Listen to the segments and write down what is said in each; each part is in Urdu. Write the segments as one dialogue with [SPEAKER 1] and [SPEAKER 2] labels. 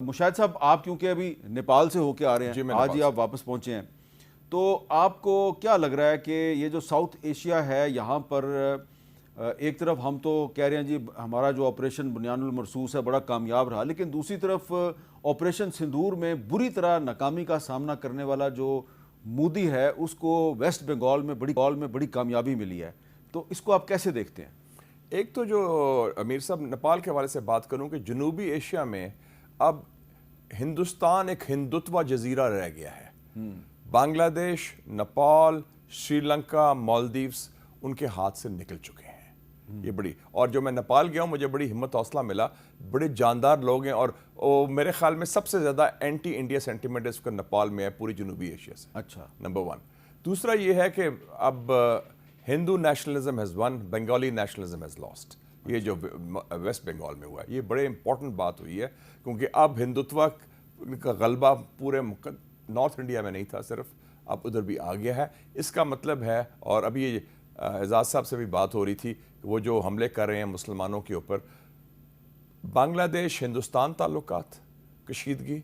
[SPEAKER 1] مشاہد صاحب، آپ کیونکہ ابھی نیپال سے ہو کے آ رہے ہیں، آج ہی آپ واپس پہنچے ہیں، تو آپ کو کیا لگ رہا ہے کہ یہ جو ساؤتھ ایشیا ہے یہاں پر ایک طرف ہم تو کہہ رہے ہیں جی ہمارا جو آپریشن بنیان المرصوص ہے بڑا کامیاب رہا، لیکن دوسری طرف آپریشن سندور میں بری طرح ناکامی کا سامنا کرنے والا جو مودی ہے اس کو ویسٹ بنگال میں بڑی کامیابی ملی ہے، تو اس کو آپ کیسے دیکھتے ہیں؟
[SPEAKER 2] ایک تو جو امیر صاحب نیپال کے حوالے سے بات کروں کہ جنوبی ایشیا میں اب ہندوستان ایک ہندوتوا جزیرہ رہ گیا ہے. بنگلہ دیش، نیپال، سری لنکا، مالدیوز ان کے ہاتھ سے نکل چکے ہیں. یہ بڑی، اور جو میں نیپال گیا ہوں مجھے بڑی ہمت حوصلہ ملا، بڑے جاندار لوگ ہیں، اور میرے خیال میں سب سے زیادہ اینٹی انڈیا سینٹیمنٹ اس کا نیپال میں ہے پوری جنوبی ایشیا سے.
[SPEAKER 1] اچھا،
[SPEAKER 2] نمبر 1. دوسرا یہ ہے کہ اب Hindu nationalism has won, Bengali nationalism has lost. یہ جو ویسٹ بنگال میں ہوا ہے یہ بڑے امپورٹنٹ بات ہوئی ہے، کیونکہ اب ہندوتوا کا غلبہ پورے نارتھ انڈیا میں نہیں تھا صرف، اب ادھر بھی آ گیا ہے. اس کا مطلب ہے، اور ابھی اعزاز صاحب سے بھی بات ہو رہی تھی کہ وہ جو حملے کر رہے ہیں مسلمانوں کے اوپر، بنگلہ دیش ہندوستان تعلقات کشیدگی،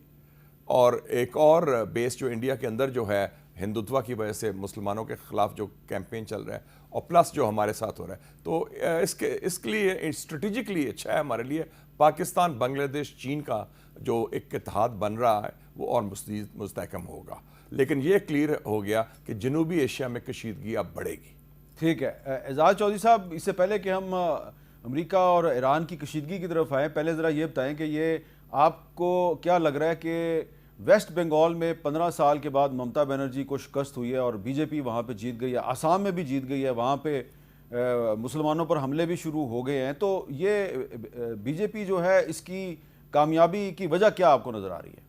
[SPEAKER 2] اور ایک اور بیس جو انڈیا کے اندر جو ہے ہندوتوا کی وجہ سے مسلمانوں کے خلاف جو کیمپین چل رہا ہے، اور پلس جو ہمارے ساتھ ہو رہا ہے، تو اس کے لیے اسٹریٹجکلی اچھا ہے ہمارے لیے. پاکستان، بنگلہ دیش، چین کا جو ایک اتحاد بن رہا ہے وہ اور مزید مستحکم ہوگا، لیکن یہ کلیئر ہو گیا کہ جنوبی ایشیا میں کشیدگی اب بڑھے گی.
[SPEAKER 1] ٹھیک ہے. اعزاز چودھری صاحب، اس سے پہلے کہ ہم امریکہ اور ایران کی کشیدگی کی طرف آئیں، پہلے ذرا یہ بتائیں کہ یہ آپ کو کیا لگ رہا ہے کہ ویسٹ بنگال میں 15 سال کے بعد ممتا بنرجی کو شکست ہوئی ہے اور بی جے پی وہاں پہ جیت گئی ہے، آسام میں بھی جیت گئی ہے، وہاں پہ مسلمانوں پر حملے بھی شروع ہو گئے ہیں، تو یہ بی جے پی جو ہے اس کی کامیابی کی وجہ کیا آپ کو نظر آ رہی ہے؟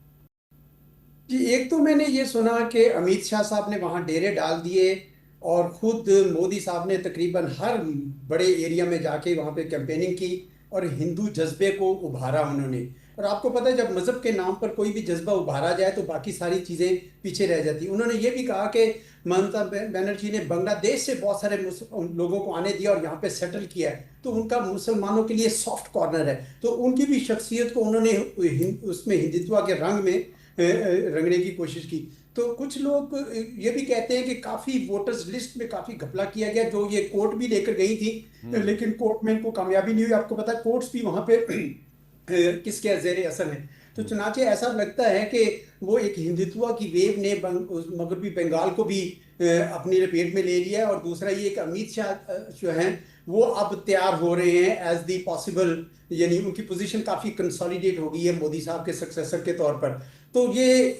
[SPEAKER 3] جی، ایک تو میں نے یہ سنا کہ امیت شاہ صاحب نے وہاں ڈیرے ڈال دیے، اور خود مودی صاحب نے تقریباً ہر بڑے ایریا میں جا کے وہاں پہ کیمپیننگ کی اور ہندو جذبے کو ابھارا انہوں نے. اور آپ کو پتہ ہے جب مذہب کے نام پر کوئی بھی جذبہ ابھارا جائے تو باقی ساری چیزیں پیچھے رہ جاتی. انہوں نے یہ بھی کہا کہ ممتا بنرجی نے بنگلہ دیش سے بہت سارے لوگوں کو آنے دیا اور یہاں پہ سیٹل کیا ہے، تو ان کا مسلمانوں کے لیے سافٹ کارنر ہے. تو ان کی بھی شخصیت کو انہوں نے اس میں ہندوتوا کے رنگ میں رنگنے کی کوشش کی. تو کچھ لوگ یہ بھی کہتے ہیں کہ کافی ووٹرز لسٹ میں کافی گھپلا کیا گیا، جو یہ کورٹ بھی لے کر گئی تھی لیکن کورٹ میں ان کو کامیابی نہیں ہوئی. آپ کو پتا ہے کورٹس بھی وہاں پہ کس کے زیر اثر ہیں. تو چنانچہ ایسا لگتا ہے کہ وہ ایک ہندوتوا کی ویو نے مغربی بنگال کو بھی اپنی لپیٹ میں لے لیا ہے. اور دوسرا یہ کہ امیت شاہ جو ہیں وہ اب تیار ہو رہے ہیں ایز دی پاسبل، یعنی ان کی پوزیشن کافی کنسالیڈیٹ ہو گئی ہے مودی صاحب کے سکسیسر کے طور پر. تو یہ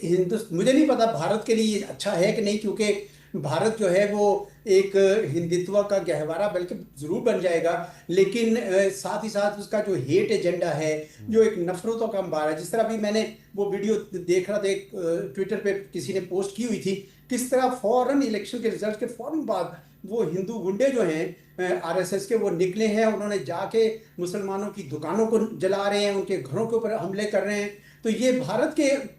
[SPEAKER 3] مجھے نہیں پتا بھارت کے لیے اچھا ہے کہ نہیں، کیونکہ بھارت جو ہے وہ ایک ہندوتوا کا گہوارہ بلکہ ضرور بن جائے گا، لیکن ساتھ ہی ساتھ اس کا جو ہیٹ ایجنڈا ہے، جو ایک نفرتوں کا انبار ہے، جس طرح بھی میں نے وہ ویڈیو دیکھ رہا تھا، ایک ٹویٹر پہ کسی نے پوسٹ کی ہوئی تھی، کس طرح فوراً الیکشن کے رزلٹ کے فوراً بعد وہ ہندو گنڈے جو ہیں آر ایس ایس کے وہ نکلے ہیں، انہوں نے جا کے مسلمانوں کی دکانوں کو جلا رہے ہیں، ان کے گھروں کے اوپر حملے کر رہے ہیں. تو یہ بھارت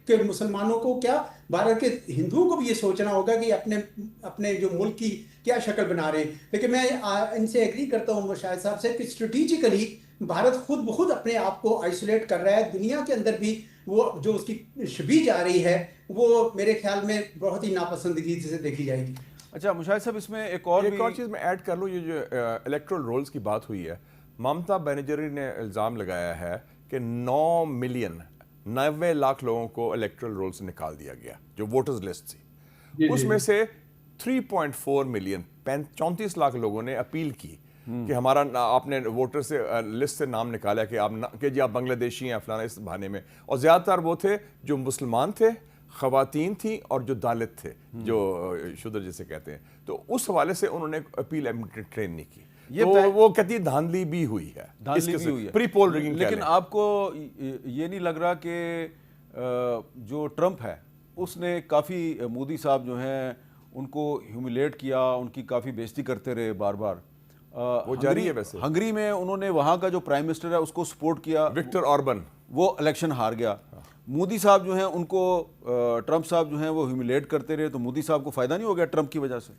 [SPEAKER 3] کے مسلمانوں کو، کیا بھارت کے ہندوؤں کو بھی یہ سوچنا ہوگا کہ اپنے جو ملک کی کیا شکل بنا رہے ہیں. لیکن میں ان سے ایگری کرتا ہوں مشاہد صاحب سے کہ اسٹریٹجیکلی بھارت خود بخود اپنے آپ کو آئسولیٹ کر رہا ہے. دنیا کے اندر بھی وہ جو اس کی شبیہ جا رہی ہے وہ میرے خیال میں بہت ہی ناپسندگی سے دیکھی جائے گی.
[SPEAKER 1] اچھا مشاہد صاحب، اس میں ایک اور
[SPEAKER 2] چیز میں ایڈ کر لوں، یہ جو الیکٹرل رولز کی بات ہوئی ہے، ممتا بنرجی نے الزام لگایا ہے کہ 90 لاکھ لوگوں کو الیکٹرل رول سے نکال دیا گیا جو ووٹرز لسٹ تھی. اس میں سے 3.4 ملین 34 لاکھ لوگوں نے اپیل کی کہ ہمارا آپ نے ووٹر سے لسٹ سے نام نکالا کہ جی آپ بنگلہ دیشی ہیں فلانا اس بہانے میں، اور زیادہ تر وہ تھے جو مسلمان تھے، خواتین تھیں، اور جو دالت تھے، جو شودر جسے کہتے ہیں. تو اس حوالے سے انہوں نے اپیل ٹرین نہیں کی. تو وہ کہتی دھاندلی بھی ہوئی ہے، پری پول ریگنگ.
[SPEAKER 1] لیکن آپ کو یہ نہیں لگ رہا کہ جو ٹرمپ ہے اس نے کافی مودی صاحب جو ہیں ان کو ہیوملیٹ کیا، ان کی کافی بےزتی کرتے رہے بار بار؟
[SPEAKER 2] وہ جاری ہے. ویسے
[SPEAKER 1] ہنگری میں انہوں نے وہاں کا جو پرائم منسٹر ہے اس کو سپورٹ کیا،
[SPEAKER 2] وکٹر آربن،
[SPEAKER 1] وہ الیکشن ہار گیا. مودی صاحب جو ہیں ان کو ٹرمپ صاحب جو ہیں وہ ہیوملیٹ کرتے رہے، تو مودی صاحب کو فائدہ نہیں ہو گیا ٹرمپ کی وجہ سے؟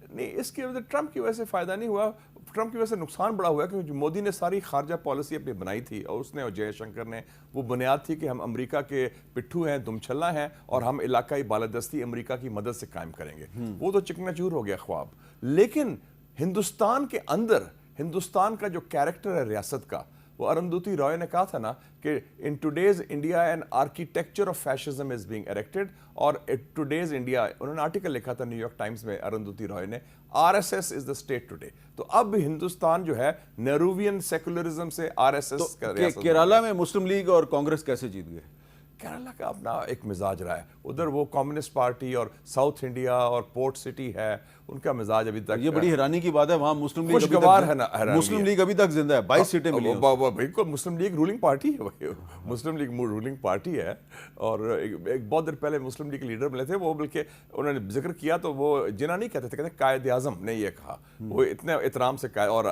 [SPEAKER 2] نہیں، اس کی وجہ ٹرمپ کی وجہ سے فائدہ نہیں ہوا. ٹرمپ کی وجہ سے نقصان بڑا ہوا ہے کیونکہ مودی نے ساری خارجہ پالیسی اپنی بنائی تھی اور اس نے اور جے شنکر نے وہ بنیاد تھی کہ ہم امریکہ کے پٹھو ہیں، دم چھلا ہیں اور ہم علاقائی بالادستی امریکہ کی مدد سے قائم کریں گے. وہ تو چکنا چور ہو گیا خواب. لیکن ہندوستان کے اندر ہندوستان کا جو کیریکٹر ہے ریاست کا، وہ ارندھتی رائے نے کہا تھا نا کہ in today's India an architecture of fascism is being erected. اور ٹوڈیز انڈیا، انہوں نے آرٹیکل لکھا تھا نیو یارک ٹائمز میں ارندھتی رائے نے، R S S is the state today. تو اب ہندوستان جو ہے نیرووین سیکولرزم سے آر ایس ایس کا ریاست.
[SPEAKER 1] کیرالہ میں مسلم لیگ اور کانگریس کیسے جیت گئے؟
[SPEAKER 2] کیرالہ کا اپنا ایک مزاج رہا ہے. ادھر وہ کمیونسٹ پارٹی اور ساؤتھ انڈیا اور پورٹ سٹی ہے، ان کا مزاج ابھی تک.
[SPEAKER 1] یہ بڑی حیرانی کی بات ہے، وہاں مسلم لیگ
[SPEAKER 2] خوشگوار ہے نا.
[SPEAKER 1] مسلم لیگ ابھی تک زندہ ہے، 22 سیٹیں ملی ہیں.
[SPEAKER 2] بالکل مسلم لیگ رولنگ پارٹی ہے، مسلم لیگ رولنگ پارٹی ہے. اور ایک بہت دیر پہلے مسلم لیگ کے لیڈر ملے تھے، وہ بلکہ انہوں نے ذکر کیا تو وہ جنہ نہیں کہتے تھے، کہتے قائد اعظم نے یہ کہا. وہ اتنے احترام سے اور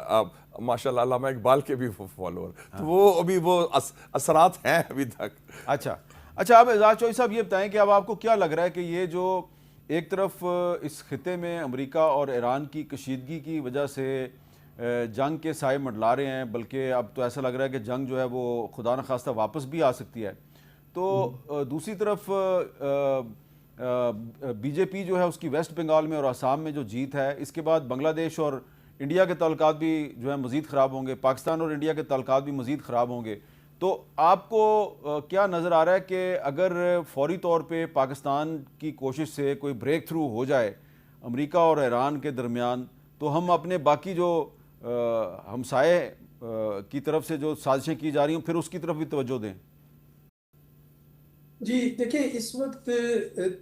[SPEAKER 2] ماشاء اللہ علامہ اقبال کے بھی فالوور. تو وہ ابھی وہ اثرات ہیں ابھی تک.
[SPEAKER 1] اچھا اب اعزاز چوہدری صاحب یہ بتائیں کہ اب آپ کو کیا لگ رہا ہے کہ یہ جو ایک طرف اس خطے میں امریکہ اور ایران کی کشیدگی کی وجہ سے جنگ کے سائے منڈلا رہے ہیں، بلکہ اب تو ایسا لگ رہا ہے کہ جنگ جو ہے وہ خدا نخواستہ واپس بھی آ سکتی ہے، تو دوسری طرف بی جے پی جو ہے اس کی ویسٹ بنگال میں اور آسام میں جو جیت ہے، اس کے بعد بنگلہ دیش اور انڈیا کے تعلقات بھی جو ہے مزید خراب ہوں گے، پاکستان اور انڈیا کے تعلقات بھی مزید خراب ہوں گے. تو آپ کو کیا نظر آ رہا ہے کہ اگر فوری طور پہ پاکستان کی کوشش سے کوئی بریک تھرو ہو جائے امریکہ اور ایران کے درمیان، تو ہم اپنے باقی جو ہمسائے کی طرف سے جو سازشیں کی جا رہی ہیں پھر اس کی طرف بھی توجہ دیں؟
[SPEAKER 3] جی دیکھیں، اس وقت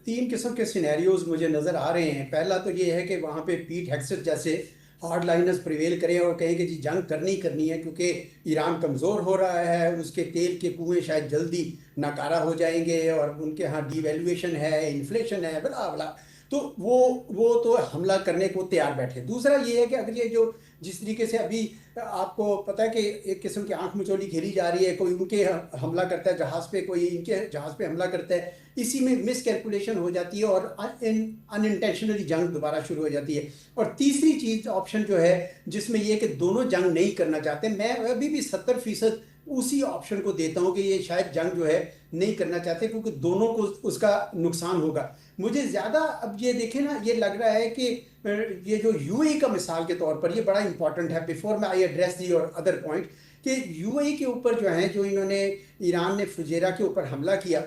[SPEAKER 3] 3 قسم کے سینیریوز مجھے نظر آ رہے ہیں. پہلا تو یہ ہے کہ وہاں پہ پیٹ ہیگسٹ جیسے ہارڈ لائنرز پریویل کریں اور کہیں کہ جی جنگ کرنی ہے کیونکہ ایران کمزور ہو رہا ہے، اس کے تیل کے کنویں شاید جلدی ناکارہ ہو جائیں گے اور ان کے ہاں ڈی ویلیویشن ہے، انفلیشن ہے، بلا بلا. تو وہ تو حملہ کرنے کو تیار بیٹھے. دوسرا یہ ہے کہ اگر یہ جو جس طریقے سے ابھی آپ کو پتہ ہے کہ ایک قسم کی آنکھ مچولی کھیلی جا رہی ہے، کوئی ان کے حملہ کرتا ہے جہاز پہ، کوئی ان کے جہاز پہ حملہ کرتا ہے، اسی میں مس کیلکولیشن ہو جاتی ہے اور ان انٹینشنلی جنگ دوبارہ شروع ہو جاتی ہے. اور تیسری چیز آپشن جو ہے جس میں یہ کہ دونوں جنگ نہیں کرنا چاہتے، میں ابھی بھی 70% اسی آپشن کو دیتا ہوں کہ یہ شاید جنگ جو ہے نہیں کرنا چاہتے کیونکہ دونوں کو اس کا نقصان ہوگا. مجھے زیادہ اب یہ دیکھیں نا، یہ لگ رہا ہے کہ یہ جو یو اے کا مثال کے طور پر یہ بڑا امپورٹنٹ ہے. بیفور میں آئی ایڈریس دی اور ادر پوائنٹ کہ یو اے کے اوپر جو ہیں، جو انہوں نے ایران نے فجیرہ کے اوپر حملہ کیا،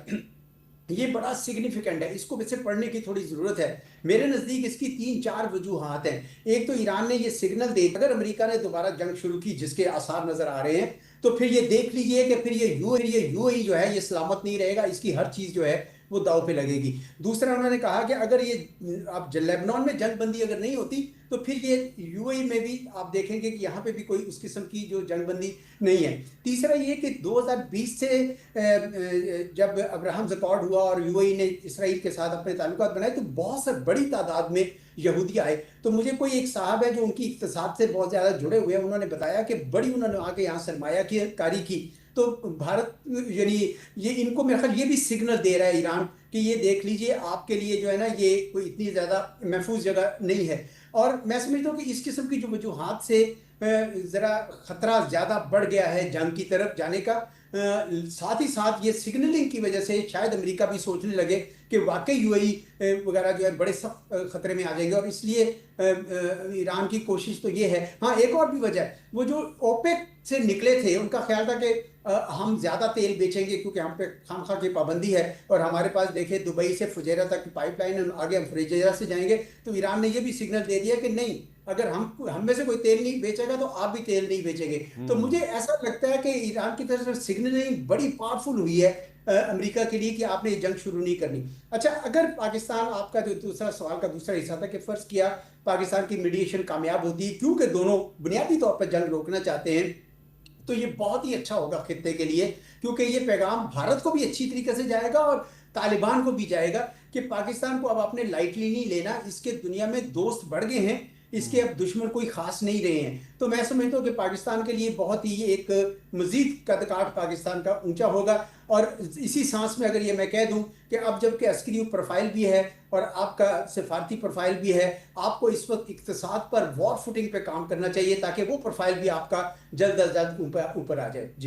[SPEAKER 3] یہ بڑا سگنیفیکنٹ ہے. اس کو ویسے پڑھنے کی تھوڑی ضرورت ہے. میرے نزدیک اس کی 3-4 وجوہات ہیں. ایک تو ایران نے یہ سگنل دے، اگر امریکہ نے دوبارہ جنگ شروع کی جس کے آثار نظر آ رہے ہیں، تو پھر یہ دیکھ لیجئے کہ پھر یہ یو اے جو ہے یہ سلامت نہیں رہے گا، اس کی ہر چیز جو ہے وہ داؤ پہ لگے گی. دوسرا انہوں نے کہا کہ اگر یہ اب لیبنان میں جنگ بندی اگر نہیں ہوتی تو پھر یہ یو اے میں بھی آپ دیکھیں گے کہ یہاں پہ بھی کوئی اس قسم کی جو جنگ بندی نہیں ہے. تیسرا یہ کہ 2020 سے جب ابراہم اکارڈ ہوا اور یو اے نے اسرائیل کے ساتھ اپنے تعلقات بنائے تو بہت سے بڑی تعداد میں یہودی آئے. تو مجھے کوئی ایک صاحب ہے جو ان کی اقتصاد سے بہت زیادہ جڑے ہوئے ہیں، انہوں نے بتایا کہ بڑی انہوں نے آگے یہاں سرمایہ کاری کی. تو بھارت یعنی یہ ان کو میرا خیال یہ بھی سگنل دے رہا ہے ایران کہ یہ دیکھ لیجئے آپ کے لیے جو ہے نا یہ کوئی اتنی زیادہ محفوظ جگہ نہیں ہے. اور میں سمجھتا ہوں کہ اس قسم کی جو وجوہات سے ذرا خطرہ زیادہ بڑھ گیا ہے جنگ کی طرف جانے کا. ساتھ ہی ساتھ یہ سگنلنگ کی وجہ سے شاید امریکہ بھی سوچنے لگے کہ واقعی یو اے وغیرہ جو ہے بڑے سخت خطرے میں آ جائیں گے. اور اس لیے ایران کی کوشش تو یہ ہے. ہاں ایک اور بھی وجہ ہے، وہ جو اوپیک سے نکلے تھے ان کا خیال تھا کہ ہم زیادہ تیل بیچیں گے کیونکہ ہم پہ خامخواہ کی پابندی ہے اور ہمارے پاس دیکھیں دبئی سے فجیرہ تک کی پائپ لائن، آگے ہم فجیرہ سے جائیں گے. تو ایران نے یہ بھی سگنل دے دیا کہ نہیں، اگر ہم میں سے کوئی تیل نہیں بیچے گا تو آپ بھی تیل نہیں بیچیں گے. تو مجھے ایسا لگتا ہے کہ ایران کی طرف سے سگنلنگ بڑی پاورفل ہوئی ہے امریکہ کے لیے کہ آپ نے یہ جنگ شروع نہیں کرنی. اچھا، اگر پاکستان، آپ کا جو دوسرا سوال کا دوسرا حصہ تھا کہ فرض کیا پاکستان کی میڈیشن کامیاب ہوتی ہے کیونکہ دونوں بنیادی طور پر جنگ روکنا چاہتے ہیں، تو یہ بہت ہی اچھا ہوگا خطے کے لیے، کیونکہ یہ پیغام بھارت کو بھی اچھی طریقے سے جائے گا اور طالبان کو بھی جائے گا کہ پاکستان کو اب آپ نے لائٹلی نہیں لینا. اس کے دنیا میں دوست بڑھ گئے ہیں، اس کے اب دشمن کوئی خاص نہیں رہے ہیں. تو میں سمجھتا ہوں کہ پاکستان کے لیے بہت ہی ایک مزید قد کاٹ پاکستان کا اونچا ہوگا. اور اسی سانس میں اگر یہ میں کہہ دوں کہ اب جب کہ عسکری پروفائل بھی ہے اور آپ کا سفارتی پروفائل بھی ہے, آپ کو اس وقت اقتصاد پر وار فوٹنگ پہ کام کرنا چاہیے تاکہ وہ پروفائل بھی آپ کا جلد از جلد اوپر آ جائے. جی